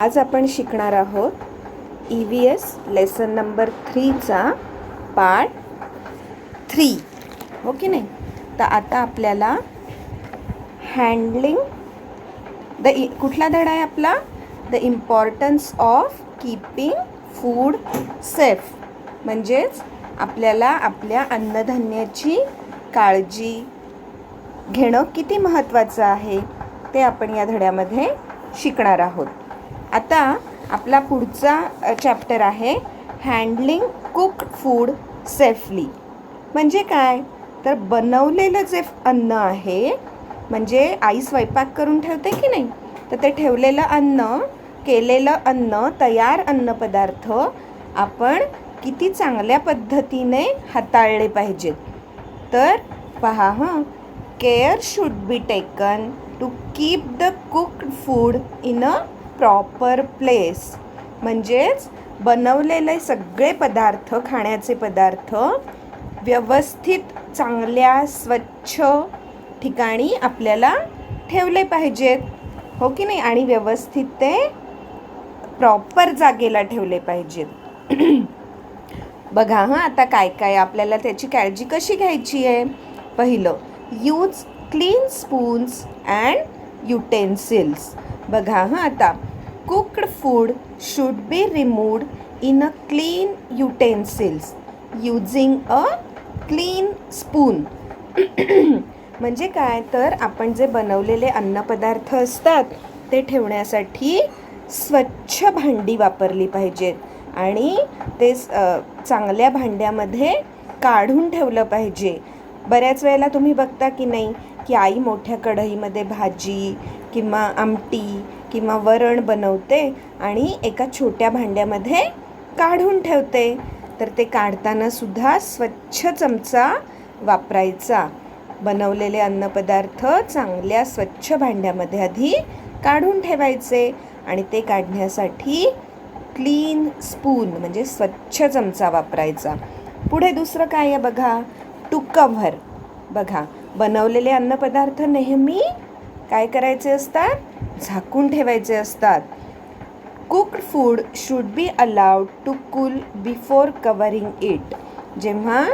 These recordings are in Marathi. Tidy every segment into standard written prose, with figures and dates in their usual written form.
आज आपण शिकणार आहोत EVS लेसन नंबर 3चा पार्ट 3, हो की नाही. तर आता आपल्याला हँडलिंग कुठला धडा आहे आपला? The importance of keeping food safe. म्हणजेच आपल्याला आपल्या अन्नधान्याची काळजी घेणं किती महत्त्वाचं आहे ते आपण या धड्यामध्ये शिकणार आहोत. आता आपला पुढचा चॅप्टर आहे हँडलिंग कुक्ड फूड सेफली. म्हणजे काय? तर बनवलेलं जे अन्न आहे, म्हणजे आई स्वयंपाक करून ठेवते की नाही, तर ते ठेवलेलं अन्न, केलेलं अन्न, तयार अन्नपदार्थ आपण किती चांगल्या पद्धतीने हाताळले पाहिजेत. तर पहा care should be taken to keep the cooked food in a proper place. म्हणजेच बनवलेले सगळे पदार्थ, खाण्याचे पदार्थ व्यवस्थित चांगल्या स्वच्छ ठिकाणी आपल्याला ठेवले पाहिजेत, हो की नाही. आणि व्यवस्थित ते प्रॉपर जागेला ठेवले पाहिजेत. बघा आता काय काय आपल्याला त्याची काळजी कशी घ्यायची आहे. पहिलं, use clean spoons and utensils. बघा आता cooked food should be removed in a clean utensils using a clean spoon. म्हणजे काय? तर आपण जे बनवलेले अन्नपदार्थ असतात ते ठेवण्यासाठी स्वच्छ भांडी वापरली पाहिजेत आणि ते चांगल्या भांड्यामध्ये काढून ठेवलं पाहिजे. बऱ्याच वेळेला तुम्ही बघता की नाही की आई मोठ्या कढईमध्ये भाजी किंवा आमटी किंवा वरण बनवते आणि एका छोट्या भांड्यामध्ये काढून ठेवते. तर ते काढताना सुद्धा स्वच्छ चमचा वापरायचा. बनवलेले अन्नपदार्थ चांगल्या स्वच्छ भांड्यामध्ये आधी काढून ठेवायचे आणि ते काढण्यासाठी क्लीन स्पून म्हणजे स्वच्छ चमचा वापरायचा. पुढे दुसरं काय आहे बघा, टू कव्हर. बघा बनवलेले अन्नपदार्थ नेहमी काय करायचे असतात? झाकून ठेवायचे असतात. Cooked food should be allowed to cool before covering it. जेव्हा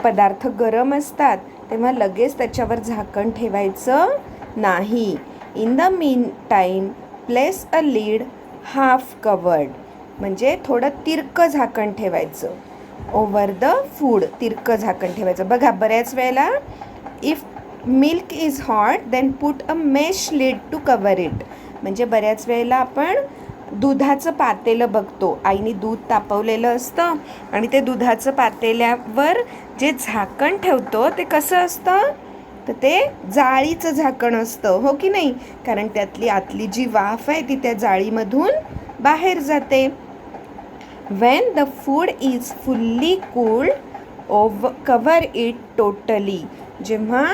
पदार्थ गरम असतात तेव्हा लगेच त्याच्यावर झाकण ठेवायचं नाही. In the mean time place a lead half covered. म्हणजे थोडं तिरकं झाकण ठेवायचं. ओव्हर द फूड तिरकं झाकण ठेवायचं. बघा बऱ्याच वेळेला if milk is hot then put a mesh lid to cover it. म्हणजे बऱ्याच वेळेला आपण दुधाचं पातेलं बघतो, आईने दूध तापवलेलं असतं आणि ते दुधाचं पातेल्यावर जे झाकण ठेवतो ते कसं असतं? तर ते जाळीचं झाकण असतं, हो की नाही. कारण त्यातली आतली जी वाफ आहे ती त्या जाळीमधून बाहेर जाते. When the food is fully cooled, cover it totally. जेव्हा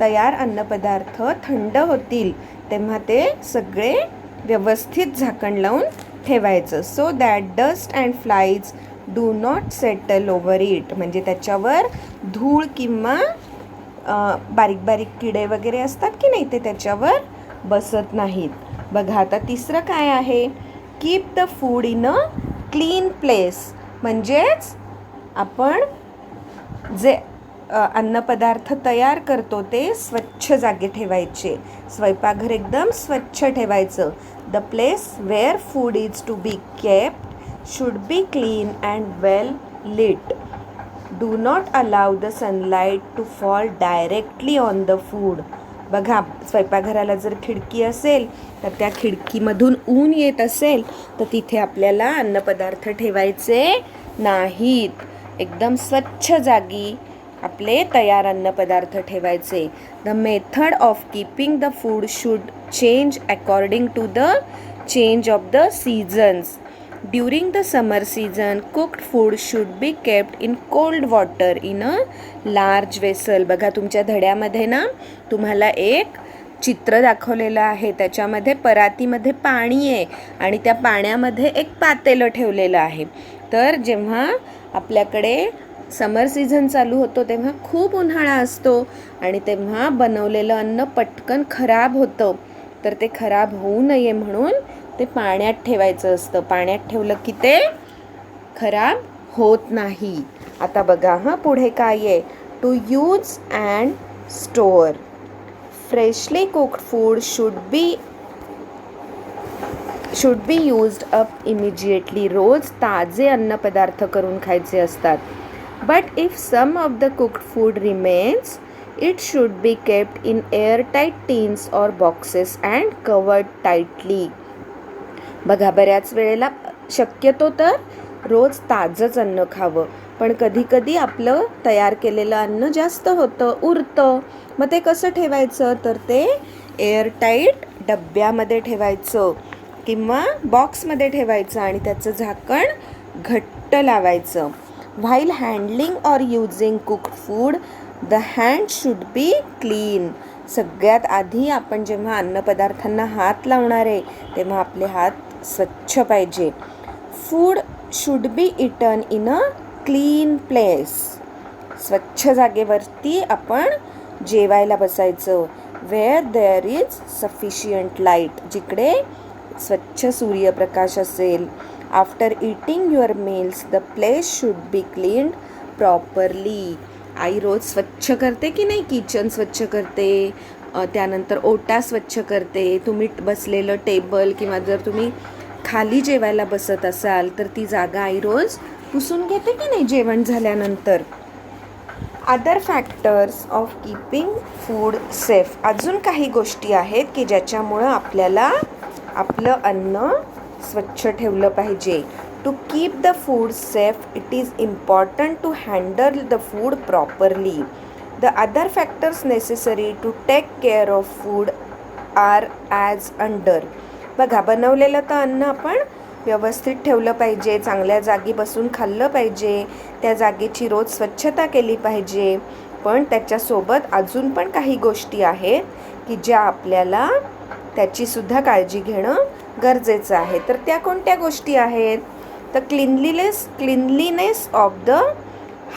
तयार अन्नपदार्थ थंड होतील तेव्हा ते सगळे व्यवस्थित झाकण लावून ठेवायचं. So that dust and flies do not settle over it. म्हणजे त्याच्यावर धूळ किंवा बारीक बारीक किडे वगैरे असतात की नाही ते त्याच्यावर बसत नाहीत. बघा आता तिसरं काय आहे, keep the food in a clean place. म्हणजेच आपण जे अन्नपदार्थ तयार करतो ते स्वच्छ जागे ठेवायचे. स्वयंपाकघर एकदम स्वच्छ ठेवायचं. The place where food is to be kept should be clean and well lit. Do not allow the sunlight to fall directly on the food. बघा स्वयंपाकघराला जर खिडकी असेल तर त्या खिडकीमधून ऊन येत असेल तर तिथे आपल्याला अन्नपदार्थ ठेवायचे नाहीत. एकदम स्वच्छ जागी आपले तयार अन्नपदार्थ ठेवायचे. The method of keeping the food should change according to the change of the seasons. During the summer season cooked food should be kept in cold water in a large vessel. बघा तुमच्या धड्यामध्ये ना तुम्हाला एक चित्र दाखवलेलं आहे. त्याच्यामध्ये परातीमध्ये पाणी आहे आणि त्या पाण्यामध्ये एक पातेलं ठेवलेलं आहे. तर जेव्हा आपल्याकडे समर सीझन चालू होतो तेव्हा खूप उन्हाळा असतो आणि तेव्हा बनवलेलं अन्न पटकन खराब होतं. तर ते खराब होऊ नये म्हणून ते पाण्यात ठेवायचं असतं. पाण्यात ठेवलं की ते खराब होत नाही. आता बघा पुढे काय आहे, to use and store. Freshly cooked food should be used up immediately. रोज ताजे अन्नपदार्थ करून खायचे असतात. But if some of the cooked food remains, it should be kept in airtight tins or boxes and covered tightly. बघा, बऱ्याच वेळेला शक्यतो तर रोज ताजंच अन्न खावं, पण कधीकधी आपलं तयार केलेलं अन्न जास्त होतं, उरतं. मग ते कसं ठेवायचं, तर ते एअरटाईट डब्यामध्ये ठेवायचं किंवा बॉक्समध्ये ठेवायचं आणि त्याचं झाकण घट्ट लावायचं. व्हाईल हँडलिंग और using cooked food, the hand should be clean. सगळ्यात आधी आपण जेव्हा अन्नपदार्थांना हात लावणार आहे तेव्हा आपले हात स्वच्छ पाहिजे. Food should be eaten in a clean place. स्वच्छ जागेवरती आपण जेवायला बसायचं. Where there is sufficient light. जिकडे स्वच्छ सूर्यप्रकाश असेल. After eating your meals the place should be cleaned properly. आई रोज स्वच्छ करते की नाही, किचन स्वच्छ करते, त्यानंतर ओटा स्वच्छ करते. तुम्ही बसलेलं टेबल किंवा जर तुम्ही खाली जेवायला बसत असाल तर ती जागा आई रोज पुसून घेते की नाही जेवण झाल्यानंतर. Other factors of keeping food safe. अजून काही गोष्टी आहेत की ज्याच्यामुळं आपल्याला आपलं अन्न स्वच्छ ठेवलं पाहिजे. To keep the food safe it is important to handle the food properly. The other factors necessary to take care of food are as under. बघा, बनवलेलं तर अन्न आपण व्यवस्थित ठेवलं पाहिजे, चांगल्या जागी बसून खाल्लं पाहिजे, त्या जागेची रोज स्वच्छता केली पाहिजे. पण त्याच्यासोबत अजून पण काही गोष्टी आहेत की ज्या आपल्याला त्याचीसुद्धा काळजी घेणं गरजेचं आहे. तर त्या कोणत्या गोष्टी आहेत, तर cleanliness of the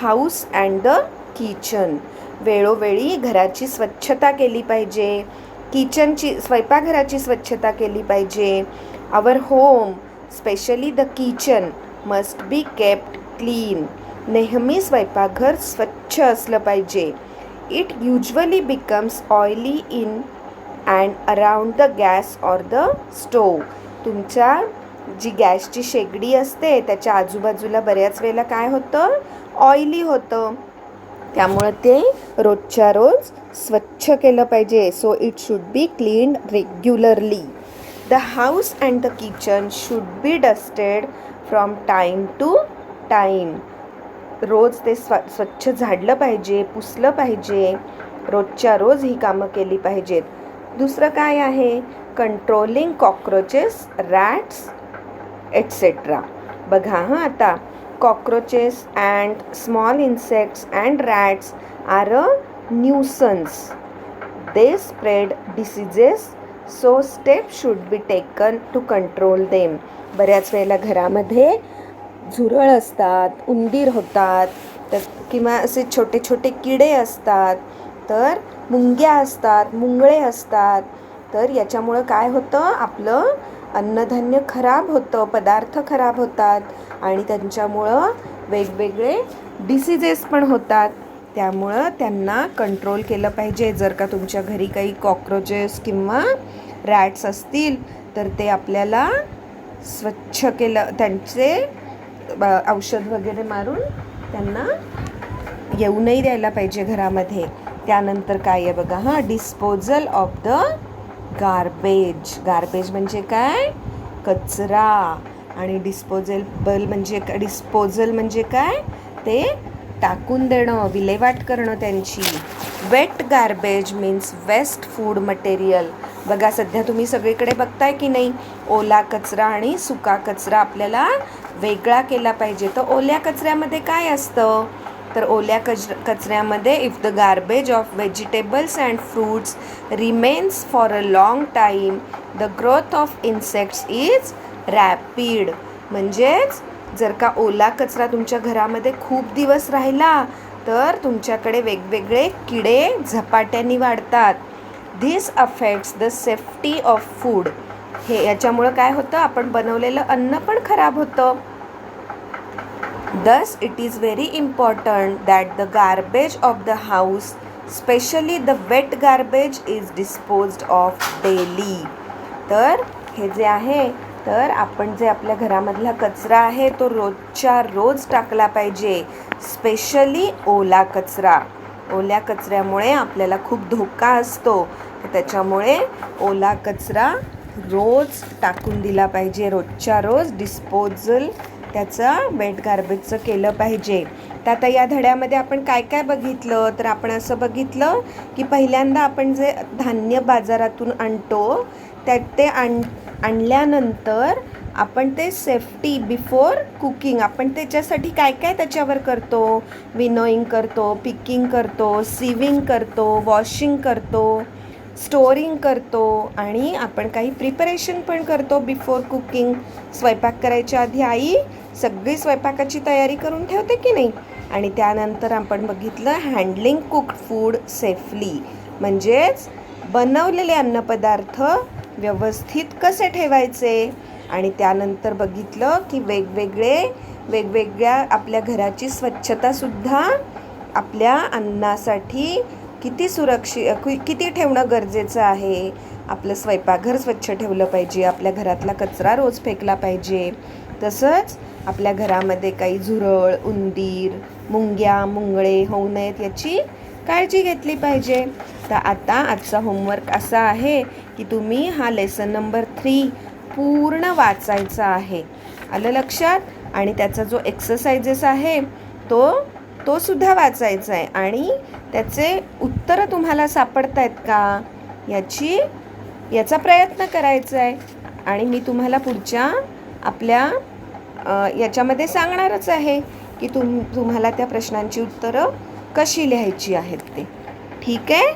house and the kitchen. वेळोवेळी घराची स्वच्छता केली पाहिजे, स्वयंपाकघराची स्वच्छता केली पाहिजे. Our home specially the kitchen must be kept clean. नेहमी स्वयंपाकघर स्वच्छ असलं पाहिजे. It usually becomes oily in and around the gas or the stove. तुमच्या जी गॅसची शेगडी असते त्याच्या आजूबाजूला बऱ्याच वेळेला काय होतं, ऑइली होतं. त्यामुळं ते रोजच्या रोज स्वच्छ केलं पाहिजे. So it should be cleaned regularly. The house and the kitchen should be dusted from time to time. रोज ते स्वच्छ झाडलं पाहिजे, पुसलं पाहिजे. रोजच्या रोज ही कामं केली पाहिजेत. दुसरं काय आहे, कंट्रोलिंग कॉक्रोचेस, रॅट्स एटसेट्रा. बघा आता cockroaches and small insects and rats are a nuisance. They spread diseases, so steps should be taken to control them. बऱ्याच वेळेला घरामध्ये झुरळ असतात, उंदीर होतात, तर किंवा असे छोटे छोटे किडे असतात, तर मुंग्या असतात, मुंगळे असतात. तर याच्यामुळं काय होतं, आपलं अन्नधान्य खराब होतं, पदार्थ खराब होतात आणि त्यांच्यामुळं वेगवेगळे डिसीजेस पण होतात. त्यामुळं त्यांना कंट्रोल केलं पाहिजे. जर का तुमच्या घरी काही कॉक्रोचेस किंवा रॅट्स असतील तर ते आपल्याला स्वच्छ केलं, त्यांचे औषध वगैरे मारून त्यांना येऊ नाही द्यायला पाहिजे घरामध्ये. त्यानंतर काय आहे बघा, disposal of the garbage. Garbage म्हणजे काय, कचरा. आणि डिस्पोजल म्हणजे काय, ते टाकून देणं, विल्हेवाट करणं त्यांची. Wet garbage means waste food material. बघा, सध्या तुम्ही सगळीकडे बघताय की नाही, ओला कचरा आणि सुका कचरा आपल्याला वेगळा केला पाहिजे. तर ओल्या कचऱ्यामध्ये काय असतं, तर ओल्या कचऱ्यामध्ये if the garbage of vegetables and fruits remains for a long time the growth of insects is rapid. म्हणजेच जर का ओला कचरा तुमच्या घरामध्ये खूप दिवस राहिला तर तुमच्याकडे वेगवेगळे किडे झपाट्याने वाढतात. This affects the safety of food. हे याच्यामुळं काय होतं, आपण बनवलेलं अन्न पण खराब होतं. Thus, it is very important that the garbage of the house, especially the wet garbage, is disposed of daily. तर हे जे आहे, तर आपण जे आपल्या घरामधला कचरा आहे तो रोजच्या रोज टाकला पाहिजे. स्पेशली ओला कचरा. ओल्या कचऱ्यामुळे आपल्याला खूप धोका असतो, तर त्याच्यामुळे ओला कचरा रोज टाकून दिला पाहिजे. रोजच्या रोज डिस्पोजल त्याचं वेट गार्बेजचं केलं पाहिजे. तर आता या धड्यामध्ये आपण काय काय बघितलं, तर आपण असं बघितलं की पहिल्यांदा आपण जे धान्य बाजारातून आणतो त्यात ते आणल्यानंतर आपण ते सेफ्टी बिफोर कुकिंग आपण त्याच्यासाठी काय काय त्याच्यावर करतो. विनोईंग करतो, पिकिंग करतो, सिविंग करतो, वॉशिंग करतो, स्टोरिंग करतो आणि आपण काही प्रिपरेशन पण करतो बिफोर कुकिंग. स्वयंपाक करायच्या आधी आई सगळी स्वयंपाकाची तयारी करून ठेवते की नाही. आणि त्यानंतर आपण बघितलं हँडलिंग कुक्ड फूड सेफली, म्हणजेच बनवलेले अन्नपदार्थ व्यवस्थित कसे ठेवायचे. आणि त्यानंतर बघितलं की वेगवेगळ्या आपल्या घराची स्वच्छतासुद्धा आपल्या अन्नासाठी किती ठेवणं गरजेचं आहे. आपलं स्वयंपाकघर स्वच्छ ठेवलं पाहिजे, आपल्या घरातला कचरा रोज फेकला पाहिजे. तसंच आपल्या घरामध्ये काही झुरळ, उंदीर, मुंग्या, मुंगळे होऊ नयेत याची काळजी घेतली पाहिजे. तर आता आजचा होमवर्क असा आहे की तुम्ही हा लेसन नंबर 3 पूर्ण वाचायचा आहे. आलं लक्षात. आणि त्याचा जो एक्सरसाइजेस आहे तो सुद्धा वाचायचा आहे आणि त्याचे उत्तरं तुम्हाला सापडत आहेत का याचा प्रयत्न करायचा आहे. आणि मी तुम्हाला पुढच्या आपल्या याच्यामध्ये सांगणारच आहे की तुम्हाला त्या प्रश्नांची उत्तरं कशी लिहायची आहेत ते. ठीक आहे.